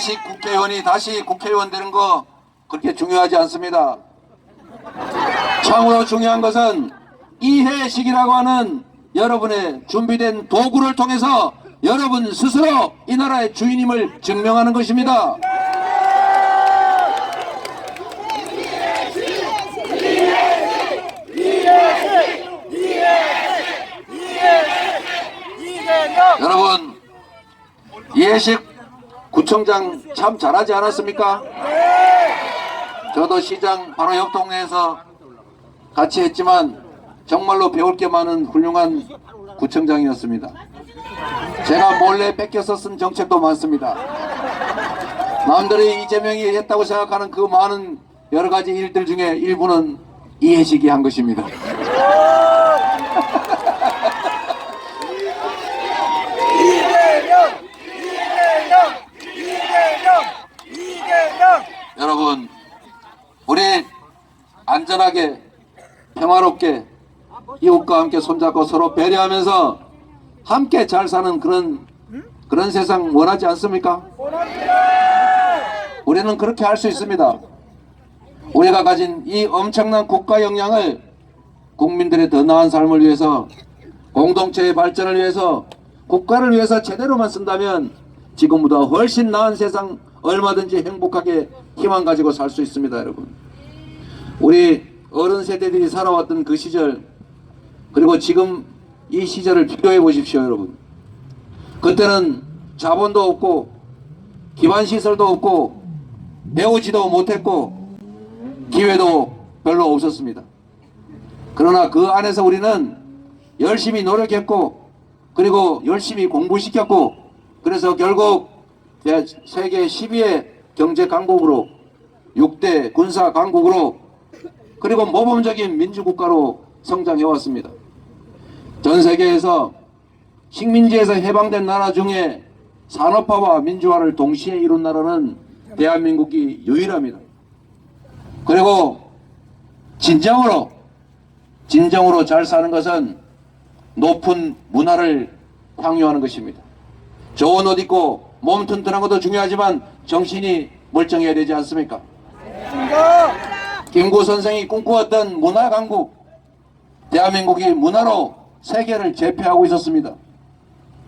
이해식 국회의원이 다시 국회의원 되는 거 그렇게 중요하지 않습니다. 참으로 중요한 것은 이해식이라고 하는 여러분의 준비된 도구를 통해서 여러분 스스로 이 나라의 주인임을 증명하는 것입니다. 여러분, 이해식 구청장 참 잘하지 않았습니까? 저도 시장 바로 옆 동네에서 같이 했지만 정말로 배울 게 많은 훌륭한 구청장이었습니다. 제가 몰래 뺏겨서 쓴 정책도 많습니다. 남들이 이재명이 했다고 생각하는 그 많은 여러 가지 일들 중에 일부는 이해식이 한 것입니다. 여러분, 우리 안전하게 평화롭게 이웃과 함께 손잡고 서로 배려하면서 함께 잘 사는 그런 세상 원하지 않습니까? 우리는 그렇게 할 수 있습니다. 우리가 가진 이 엄청난 국가 역량을 국민들의 더 나은 삶을 위해서, 공동체의 발전을 위해서, 국가를 위해서 제대로만 쓴다면 지금보다 훨씬 나은 세상 얼마든지 행복하게 희망 가지고 살 수 있습니다. 여러분, 우리 어른 세대들이 살아왔던 그 시절, 그리고 지금 이 시절을 비교해 보십시오. 여러분, 그때는 자본도 없고 기반시설도 없고 배우지도 못했고 기회도 별로 없었습니다. 그러나 그 안에서 우리는 열심히 노력했고, 그리고 열심히 공부시켰고, 그래서 결국 세계 10위의 경제 강국으로, 6대 군사 강국으로, 그리고 모범적인 민주국가로 성장해 왔습니다. 전 세계에서 식민지에서 해방된 나라 중에 산업화와 민주화를 동시에 이룬 나라는 대한민국이 유일합니다. 그리고 진정으로 잘 사는 것은 높은 문화를 향유하는 것입니다. 좋은 옷 입고 몸 튼튼한 것도 중요하지만 정신이 멀쩡해야 되지 않습니까? 김구 선생이 꿈꾸었던 문화 강국, 대한민국이 문화로 세계를 제패하고 있었습니다.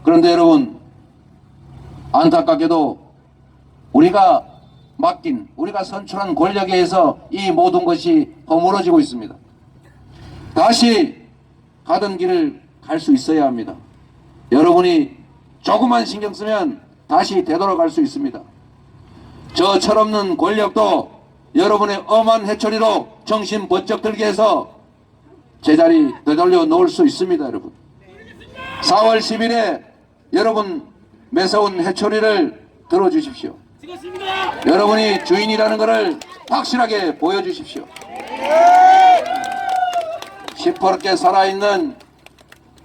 그런데 여러분, 안타깝게도 우리가 선출한 권력에 의해서 이 모든 것이 허물어지고 있습니다. 다시 가던 길을 갈 수 있어야 합니다. 여러분이 조금만 신경 쓰면 다시 되돌아갈 수 있습니다. 저 철없는 권력도 여러분의 엄한 해초리로 정신 번쩍 들게 해서 제자리 되돌려 놓을 수 있습니다. 여러분, 4월 10일에 여러분 매서운 해초리를 들어주십시오. 여러분이 주인이라는 것을 확실하게 보여주십시오. 시퍼렇게 살아있는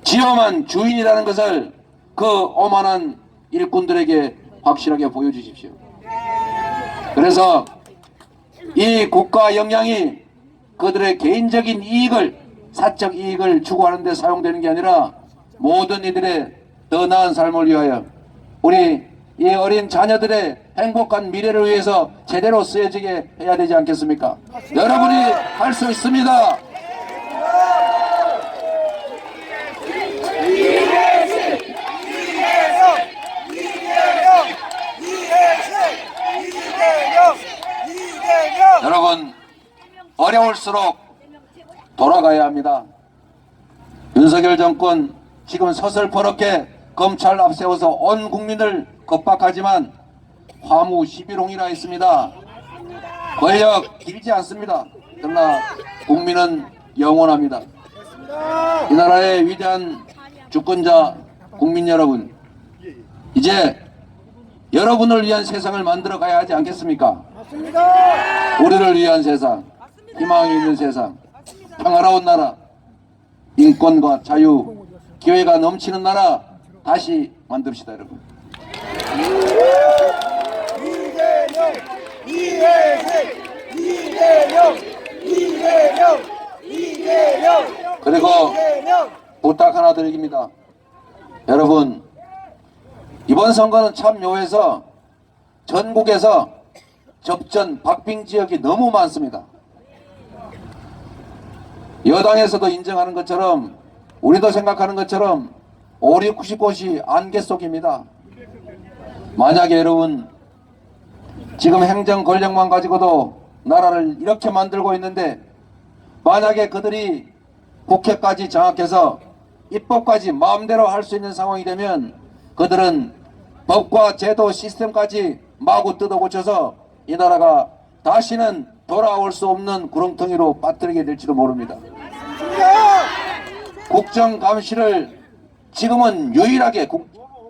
지엄한 주인이라는 것을 그 오만한 일꾼들에게 확실하게 보여주십시오. 그래서 이 국가 역량이 그들의 개인적인 이익을, 사적 이익을 추구하는 데 사용되는 게 아니라 모든 이들의 더 나은 삶을 위하여, 우리 이 어린 자녀들의 행복한 미래를 위해서 제대로 쓰여지게 해야 되지 않겠습니까? 여러분이 할 수 있습니다. 여러분, 어려울수록 돌아가야 합니다. 윤석열 정권 지금 서슬퍼렇게 검찰 앞세워서 온 국민을 겁박하지만 화무 11홍이라 했습니다. 권력 길지 않습니다. 그러나 국민은 영원합니다. 이 나라의 위대한 주권자 국민 여러분, 이제 여러분을 위한 세상을 만들어 가야 하지 않겠습니까? 우리를 위한 세상, 희망이 있는 세상, 평화로운 나라, 인권과 자유, 기회가 넘치는 나라 다시 만듭시다. 여러분. 그리고 부탁 하나 드립니다. 여러분, 이번 선거는 참 묘해서 전국에서 접전 박빙 지역이 너무 많습니다. 여당에서도 인정하는 것처럼 우리도 생각하는 것처럼 5, 6, 90곳이 안개 속입니다. 만약에 여러분 지금 행정 권력만 가지고도 나라를 이렇게 만들고 있는데 만약에 그들이 국회까지 장악해서 입법까지 마음대로 할 수 있는 상황이 되면 그들은 법과 제도 시스템까지 마구 뜯어고쳐서 이 나라가 다시는 돌아올 수 없는 구렁텅이로 빠뜨리게 될지도 모릅니다. 국정감시를 지금은 유일하게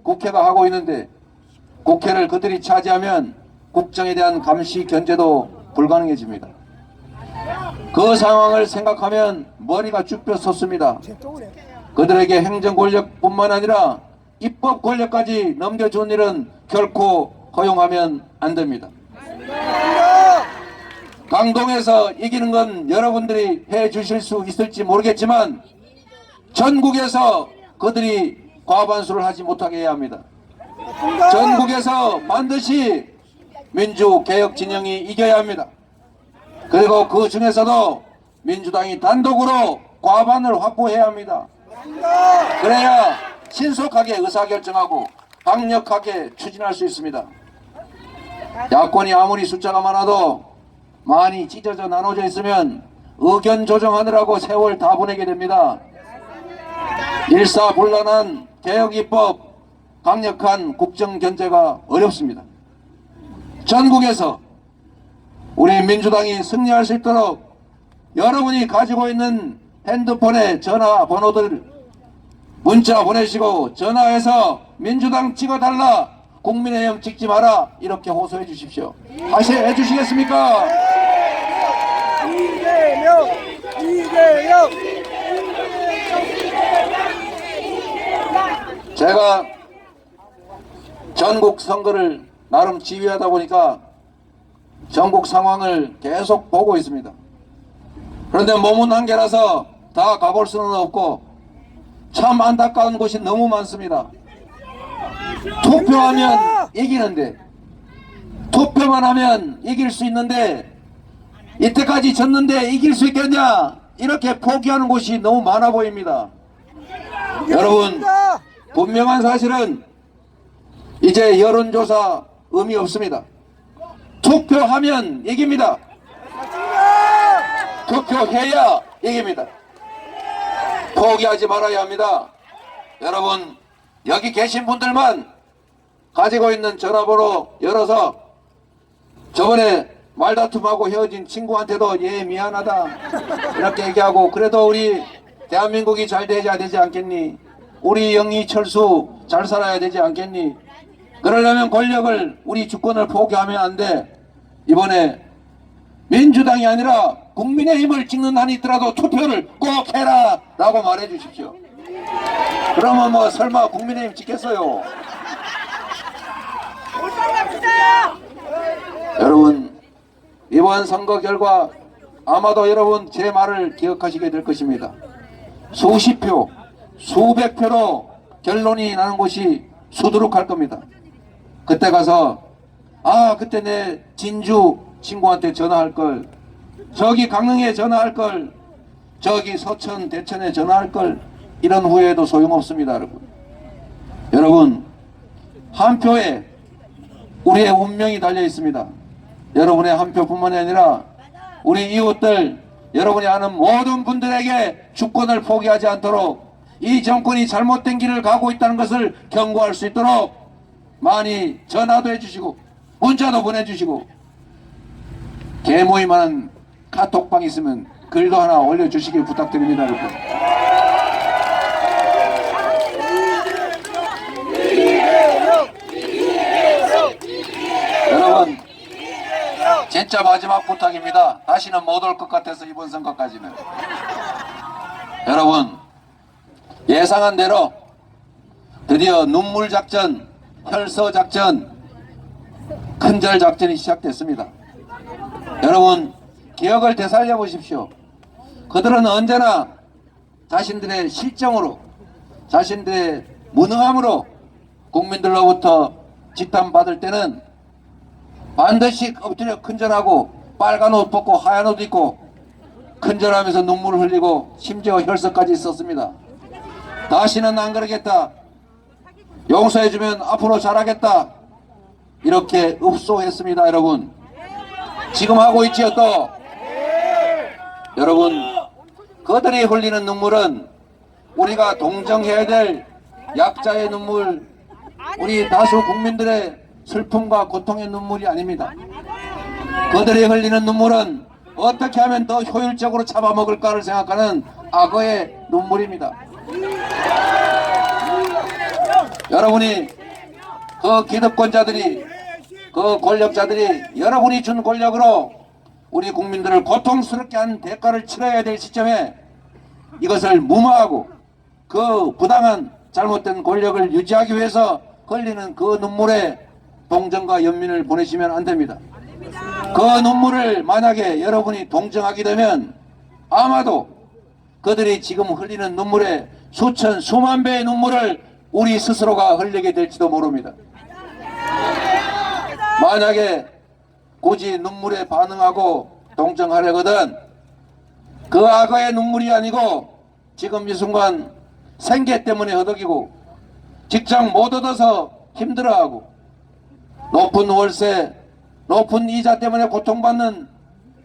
국회가 하고 있는데 국회를 그들이 차지하면 국정에 대한 감시 견제도 불가능해집니다. 그 상황을 생각하면 머리가 쭈뼛 솟습니다. 그들에게 행정 권력뿐만 아니라 입법 권력까지 넘겨준 일은 결코 허용하면 안 됩니다. 강동에서 이기는 건 여러분들이 해 주실 수 있을지 모르겠지만 전국에서 그들이 과반수를 하지 못하게 해야 합니다. 전국에서 반드시 민주개혁 진영이 이겨야 합니다. 그리고 그 중에서도 민주당이 단독으로 과반을 확보해야 합니다. 그래야 신속하게 의사결정하고 강력하게 추진할 수 있습니다. 야권이 아무리 숫자가 많아도 많이 찢어져 나눠져 있으면 의견 조정하느라고 세월 다 보내게 됩니다. 일사불란한 개혁입법, 강력한 국정견제가 어렵습니다. 전국에서 우리 민주당이 승리할 수 있도록 여러분이 가지고 있는 핸드폰에 전화번호들 문자 보내시고 전화해서 민주당 찍어달라, 국민의힘 찍지 마라 이렇게 호소해 주십시오. 다시 해주시겠습니까? 이재명! 제가 전국 선거를 나름 지휘하다 보니까 전국 상황을 계속 보고 있습니다. 그런데 몸은 한계라서 다 가볼 수는 없고 참 안타까운 곳이 너무 많습니다. 투표하면 이기는데, 투표만 하면 이길 수 있는데 이때까지 졌는데 이길 수 있겠냐, 이렇게 포기하는 곳이 너무 많아 보입니다. 여러분, 분명한 사실은 이제 여론조사 의미 없습니다. 투표하면 이깁니다. 투표해야 이깁니다. 포기하지 말아야 합니다. 여러분, 여기 계신 분들만 가지고 있는 전화번호 열어서 저번에 말다툼하고 헤어진 친구한테도 얘 미안하다 이렇게 얘기하고, 그래도 우리 대한민국이 잘 되지 않겠니? 우리 영희 철수 잘 살아야 되지 않겠니? 그러려면 권력을, 우리 주권을 포기하면 안 돼. 이번에 민주당이 아니라 국민의힘을 찍는 한이 있더라도 투표를 꼭 해라 라고 말해 주십시오. 그러면 뭐 설마 국민의힘 찍겠어요? 여러분, 이번 선거 결과 아마도 여러분 제 말을 기억하시게 될 것입니다. 수십 표, 수백 표로 결론이 나는 곳이 수두룩할 겁니다. 그때 가서 그때 내 진주 친구한테 전화할 걸, 저기 강릉에 전화할 걸, 저기 서천 대천에 전화할 걸, 이런 후회도 소용없습니다. 여러분, 한 표에 우리의 운명이 달려 있습니다. 여러분의 한 표뿐만이 아니라 우리 이웃들, 여러분이 아는 모든 분들에게 주권을 포기하지 않도록, 이 정권이 잘못된 길을 가고 있다는 것을 경고할 수 있도록 많이 전화도 해주시고 문자도 보내주시고, 개모임하는 카톡방 있으면 글도 하나 올려주시길 부탁드립니다. 여러분, 진짜 마지막 부탁입니다. 다시는 못 올 것 같아서 이번 선거까지는. 여러분, 예상한 대로 드디어 눈물작전, 혈서작전, 큰절작전이 시작됐습니다. 여러분, 기억을 되살려 보십시오. 그들은 언제나 자신들의 실정으로, 자신들의 무능함으로 국민들로부터 지탄받을 때는 반드시 엎드려 큰절하고 빨간 옷 벗고 하얀 옷 입고 큰절하면서 눈물을 흘리고 심지어 혈서까지 있었습니다. 다시는 안 그러겠다. 용서해주면 앞으로 잘하겠다. 이렇게 읍소했습니다. 여러분 지금 하고 있지요. 또 여러분 그들이 흘리는 눈물은 우리가 동정해야 될 약자의 눈물, 우리 다수 국민들의 슬픔과 고통의 눈물이 아닙니다. 그들이 흘리는 눈물은 어떻게 하면 더 효율적으로 잡아먹을까를 생각하는 악어의 눈물입니다. 여러분이 그 기득권자들이 그 권력자들이 여러분이 준 권력으로 우리 국민들을 고통스럽게 한 대가를 치러야 될 시점에 이것을 무마하고 그 부당한 잘못된 권력을 유지하기 위해서 흘리는 그 눈물에 동정과 연민을 보내시면 안 됩니다. 그 눈물을 만약에 여러분이 동정하게 되면 아마도 그들이 지금 흘리는 눈물에 수천 수만 배의 눈물을 우리 스스로가 흘리게 될지도 모릅니다. 만약에 굳이 눈물에 반응하고 동정하려거든 그 악어의 눈물이 아니고 지금 이 순간 생계 때문에 허덕이고 직장 못 얻어서 힘들어하고 높은 월세 높은 이자 때문에 고통받는,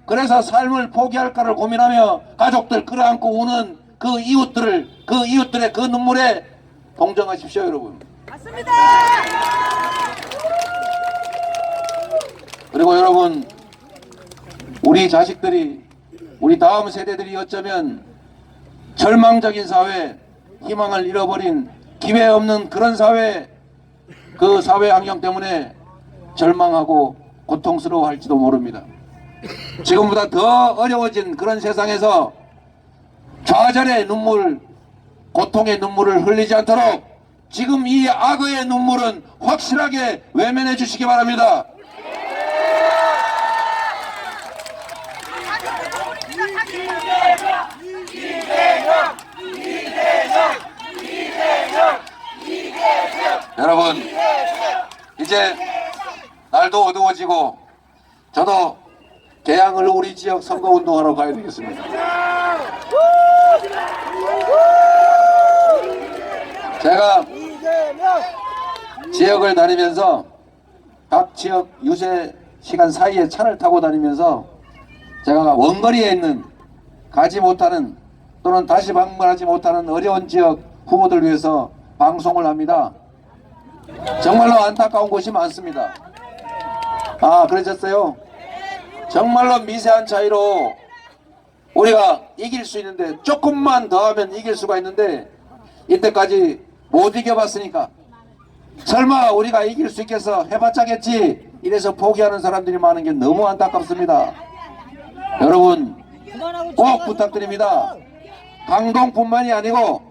그래서 삶을 포기할까를 고민하며 가족들 끌어안고 우는 그 이웃들의 그 눈물에 동정하십시오. 여러분 맞습니다. 그리고 여러분 우리 자식들이 우리 다음 세대들이 어쩌면 절망적인 사회, 희망을 잃어버린 기회 없는 그런 사회, 그 사회 환경 때문에 절망하고 고통스러워할지도 모릅니다. 지금보다 더 어려워진 그런 세상에서 좌절의 눈물, 고통의 눈물을 흘리지 않도록 지금 이 악어의 눈물은 확실하게 외면해 주시기 바랍니다. 여러분 이제 날도 어두워지고 저도 개항을 우리 지역 선거운동하러 가야 되겠습니다. 제가 지역을 다니면서 각 지역 유세 시간 사이에 차를 타고 다니면서 제가 원거리에 있는 가지 못하는 또는 다시 방문하지 못하는 어려운 지역 후보들 위해서 방송을 합니다. 정말로 안타까운 곳이 많습니다. 아, 그러셨어요? 정말로 미세한 차이로 우리가 이길 수 있는데, 조금만 더 하면 이길 수가 있는데 이때까지 못 이겨봤으니까 설마 우리가 이길 수 있겠어, 해봤자겠지 이래서 포기하는 사람들이 많은 게 너무 안타깝습니다. 여러분 꼭 부탁드립니다. 강동뿐만이 아니고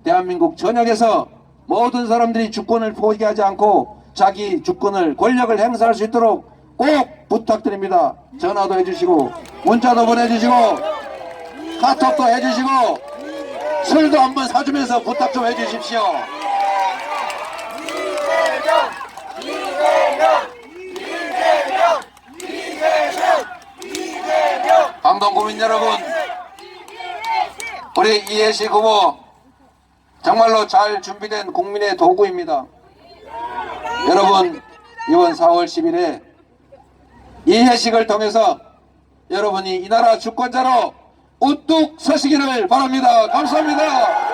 대한민국 전역에서 모든 사람들이 주권을 포기하지 않고 자기 주권을, 권력을 행사할 수 있도록 꼭 부탁드립니다. 전화도 해주시고 문자도 보내주시고 카톡도 해주시고 술도 한번 사주면서 부탁 좀 해주십시오. 강동구민 여러분, 우리 이해식 후보 정말로 잘 준비된 국민의 도구입니다. 여러분 이번 4월 10일에 이해식을 통해서 여러분이 이 나라 주권자로 우뚝 서시기를 바랍니다. 감사합니다.